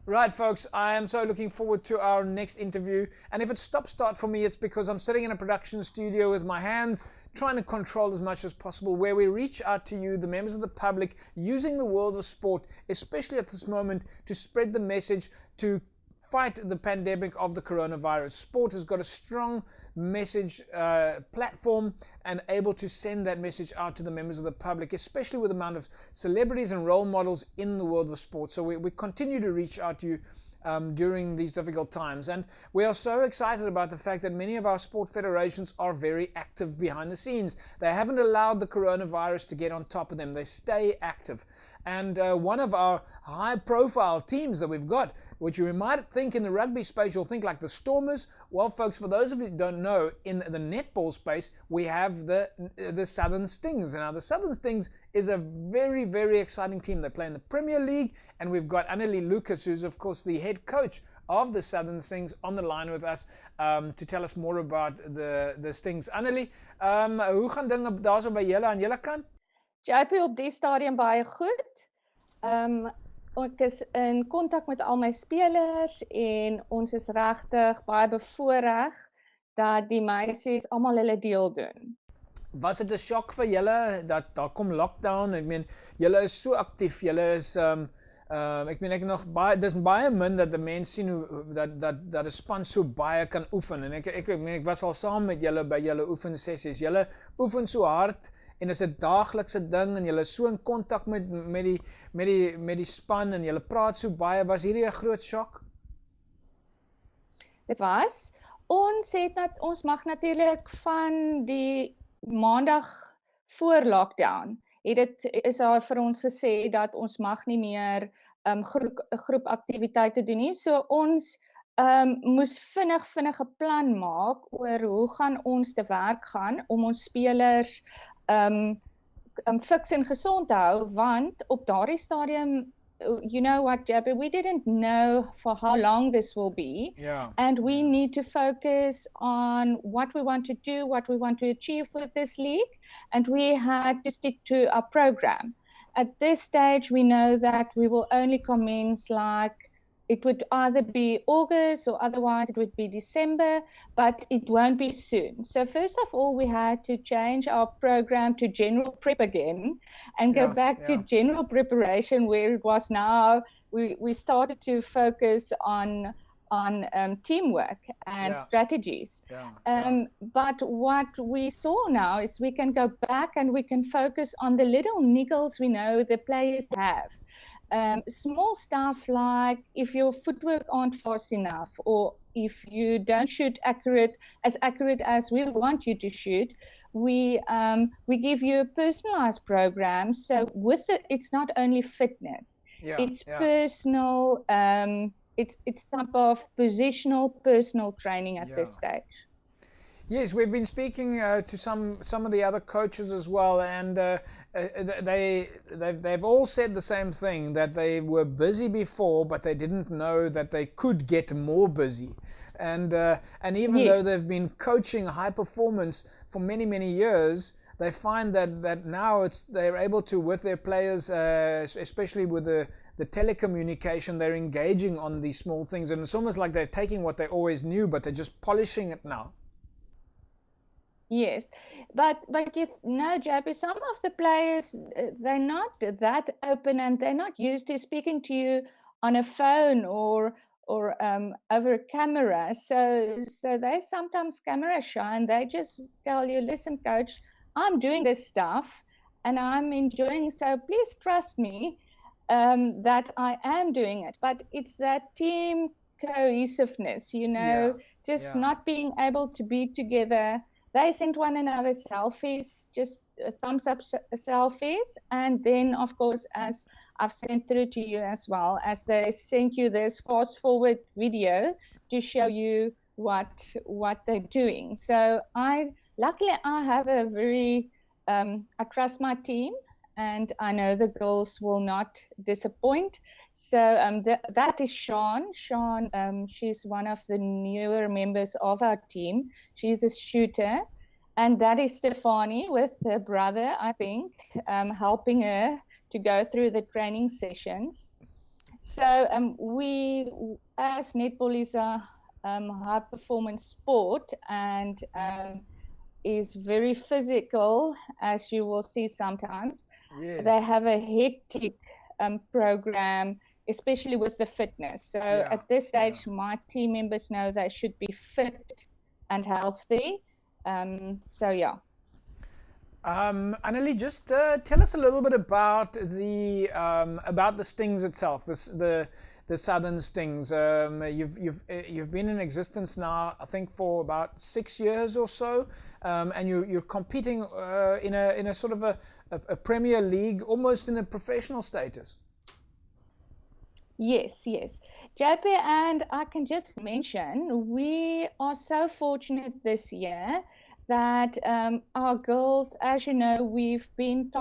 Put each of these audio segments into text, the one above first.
Right, folks, I am so looking forward to our next interview. And if it's stop-start for me, it's because I'm sitting in a production studio with my hands, trying to control as much as possible, where we reach out to you, the members of the public, using the world of sport, especially at this moment, to spread the message, to fight the pandemic of the coronavirus. Sport has got a strong message platform and able to send that message out to the members of the public, especially with the amount of celebrities and role models in the world of sport. So we continue to reach out to you during these difficult times. And we are so excited about the fact that many of our sport federations are very active behind the scenes. They haven't allowed the coronavirus to get on top of them. They stay active. And one of our high-profile teams that we've got, which you might think in the rugby space, you'll think like the Stormers. Well, folks, for those of you who don't know, in the netball space, we have the Southern Stings. Now, the Southern Stings is a very, very exciting team. They play in the Premier League, and we've got Annelie Lucas, who's, of course, the head coach of the Southern Stings, on the line with us to tell us more about the Stings. Annelie, hoe gaan dinge daar so by julle aan julle kant? JP, op die stadium baie goed. Ek is in kontak met al my spelers en ons is regtig baie bevoorreg dat die meisies almal hulle deel doen. Was dit 'n shock vir julle dat daar kom lockdown? Ek meen, julle is so aktief, julle is ek meen, ek nog baie, dis baie min dat 'n mens sien hoe dat 'n span so baie kan oefen. En ek was al saam met julle by julle oefensessies. Julle oefen so hard en is 'n daaglikse ding en julle is so in kontak met die span en julle praat so baie. Was hierdie 'n groot shock? Dit was. Ons mag natuurlik van die maandag voor lockdown is daar vir ons gesê dat ons mag nie meer groep aktiwiteite doen nie. So ons moes vinnig 'n plan maak oor hoe gaan ons te werk gaan om ons spelers fiks en gesond te hou, want op daardie stadium, you know what, Jabby, we didn't know for how long this will be. Yeah. And we need to focus on what we want to do, what we want to achieve with this league. And we had to stick to our program. At this stage, we know that we will only commence it would either be August or otherwise it would be December, but it won't be soon. So first of all, we had to change our program to general prep again and go back to general preparation, where it was now, we started to focus on teamwork and strategies. But what we saw now is we can go back and we can focus on the little niggles we know the players have. Small stuff like if your footwork aren't fast enough, or if you don't shoot as accurate as we want you to shoot, we give you a personalized program. So with it's not only fitness, it's personal. It's type of positional personal training at this stage. Yes, we've been speaking to some of the other coaches as well, and they've all said the same thing, that they were busy before, but they didn't know that they could get more busy. And even though they've been coaching high performance for many years, they find that now they're able to, with their players, especially with the telecommunication, they're engaging on these small things, and it's almost like they're taking what they always knew, but they're just polishing it now. Yes, but you know, JP, some of the players, they're not that open and they're not used to speaking to you on a phone or over a camera. So they sometimes camera shy and they just tell you, listen, coach, I'm doing this stuff and I'm enjoying, so please trust me that I am doing it. But it's that team cohesiveness, you know, not being able to be together. They send one another selfies, just thumbs up selfies. And then, of course, as I've sent through to you as well, as they send you this fast forward video to show you what they're doing. So luckily I have a very, I trust my team, and I know the girls will not disappoint. So that is Sean. She's one of the newer members of our team. She's a shooter. And that is Stefani with her brother, I think, helping her to go through the training sessions. So we, as netball is a high performance sport and is very physical, as you will see sometimes. Yes. They have a hectic program, especially with the fitness. So at this stage, my team members know they should be fit and healthy. So yeah. Annelie, just tell us a little bit about the Stings itself, the Southern Stings. You've been in existence now, I think, for about 6 years or so, and you're competing in a sort of a Premier League, almost in a professional status. Yes, yes. JP, and I can just mention, we are so fortunate this year that our girls, as you know, we've been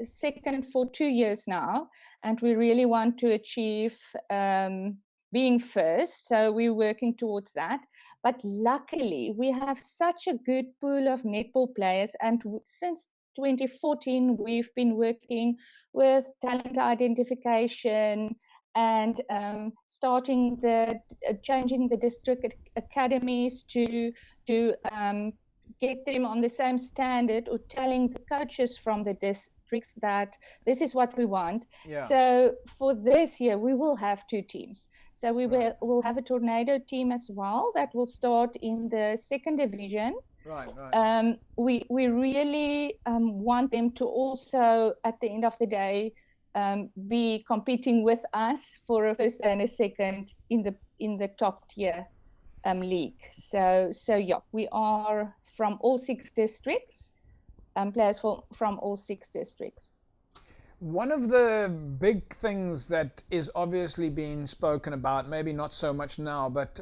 second for 2 years now, and we really want to achieve being first. So we're working towards that. But luckily, we have such a good pool of netball players, and since 2014, we've been working with talent identification and starting changing the district academies to get them on the same standard, or telling the coaches from the districts that this is what we want. Yeah. So for this year, we will have 2 teams. So we will have a tornado team as well that will start in the 2nd division. Right. We really want them to also, at the end of the day, be competing with us for a first and a second in the top tier league. So yeah, we are from all 6 districts, players from all 6 districts. One of the big things that is obviously being spoken about, maybe not so much now, but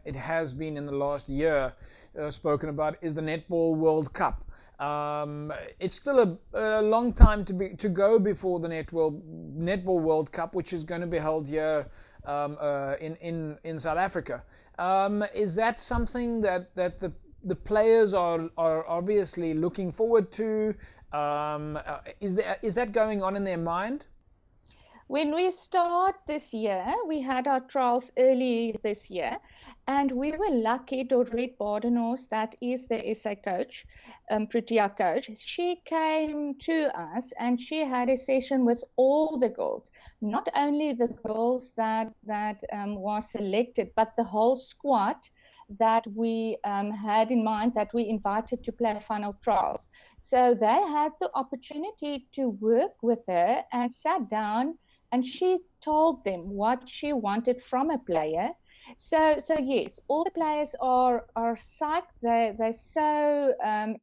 it has been in the last year spoken about, is the Netball World Cup. It's still a long time to go before the Netball World Cup, which is going to be held here in South Africa. Is that something that the players are obviously looking forward to? Is that going on in their mind? When we start this year, we had our trials early this year, and we were lucky. Dorrit Badenhorst, that is the SA coach, Protea coach, she came to us and she had a session with all the girls, not only the girls that were selected, but the whole squad that we had in mind that we invited to play final trials. So they had the opportunity to work with her and sat down, and she told them what she wanted from a player. So yes, all the players are psyched. They're so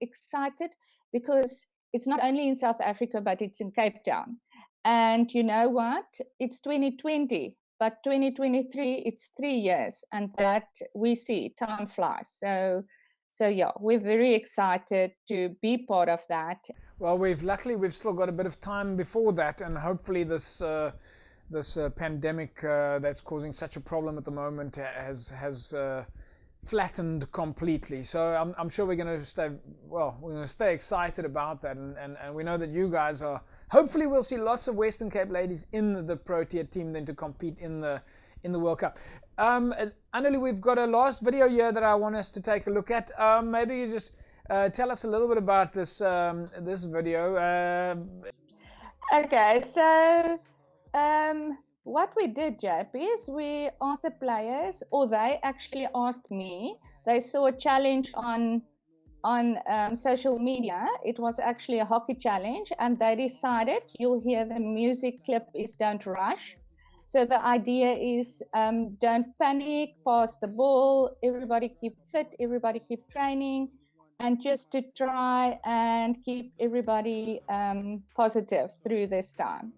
excited, because it's not only in South Africa, but it's in Cape Town. And you know what? It's 2020, but 2023, it's 3 years, and that we see time flies. So yeah, we're very excited to be part of that. Well, luckily we've still got a bit of time before that, and hopefully this pandemic that's causing such a problem at the moment has flattened completely. So I'm sure we're going to stay excited about that, and we know that you guys are. Hopefully we'll see lots of Western Cape ladies in the Protea team then to compete in the World Cup. Annelie, we've got a last video here that I want us to take a look at. Maybe you just tell us a little bit about this video. Okay, so what we did, JP, is we asked the players, or they actually asked me. They saw a challenge on social media. It was actually a hockey challenge, and they decided, you'll hear the music clip is "Don't Rush." So the idea is don't panic, pass the ball, everybody keep fit, everybody keep training, and just to try and keep everybody positive through this time.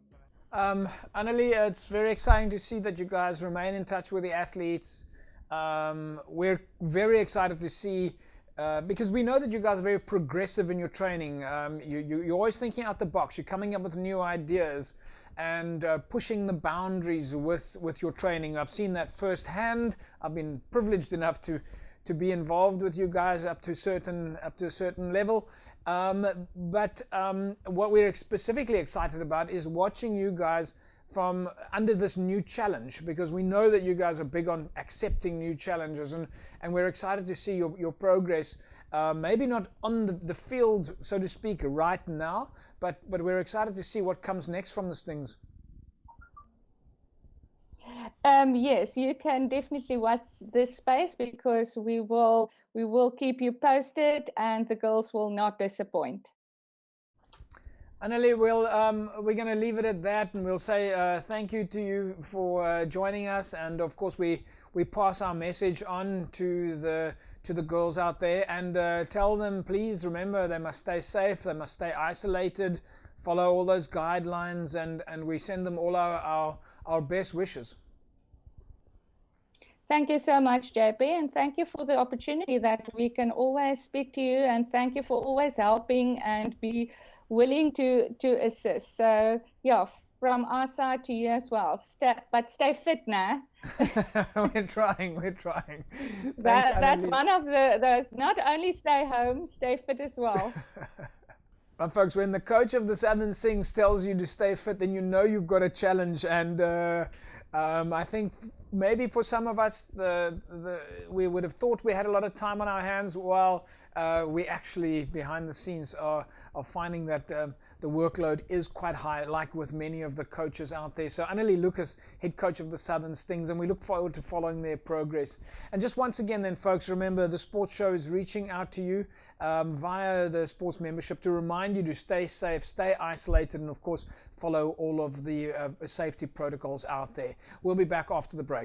Annelie, it's very exciting to see that you guys remain in touch with the athletes. We're very excited to see, because we know that you guys are very progressive in your training. You're always thinking out the box. You're coming up with new ideas and pushing the boundaries with your training. I've seen that firsthand. I've been privileged enough to be involved with you guys up to a certain level. But what we're specifically excited about is watching you guys from under this new challenge, because we know that you guys are big on accepting new challenges, and we're excited to see your progress. Maybe not on the field, so to speak, right now, but we're excited to see what comes next from the Stings. Yes, you can definitely watch this space, because we will keep you posted, and the girls will not disappoint. Annelie, we're going to leave it at that, and we'll say thank you to you for joining us, and of course we pass our message on to the girls out there, and tell them, please remember, they must stay safe, they must stay isolated, follow all those guidelines, and we send them all our best wishes. Thank you so much, JP, and thank you for the opportunity that we can always speak to you, and thank you for always helping and be willing to assist. So yeah, from our side to you as well. Stay fit now. We're trying. That's one of those. Not only stay home, stay fit as well. Well, folks, when the coach of the Southern Stings tells you to stay fit, then you know you've got a challenge. And I think maybe for some of us, we would have thought we had a lot of time on our hands, while we actually, behind the scenes, are finding that the workload is quite high, like with many of the coaches out there. So Annelie Lucas, head coach of the Southern Stings, and we look forward to following their progress. And just once again then, folks, remember the sports show is reaching out to you via the sports membership to remind you to stay safe, stay isolated, and of course follow all of the safety protocols out there. We'll be back after the break.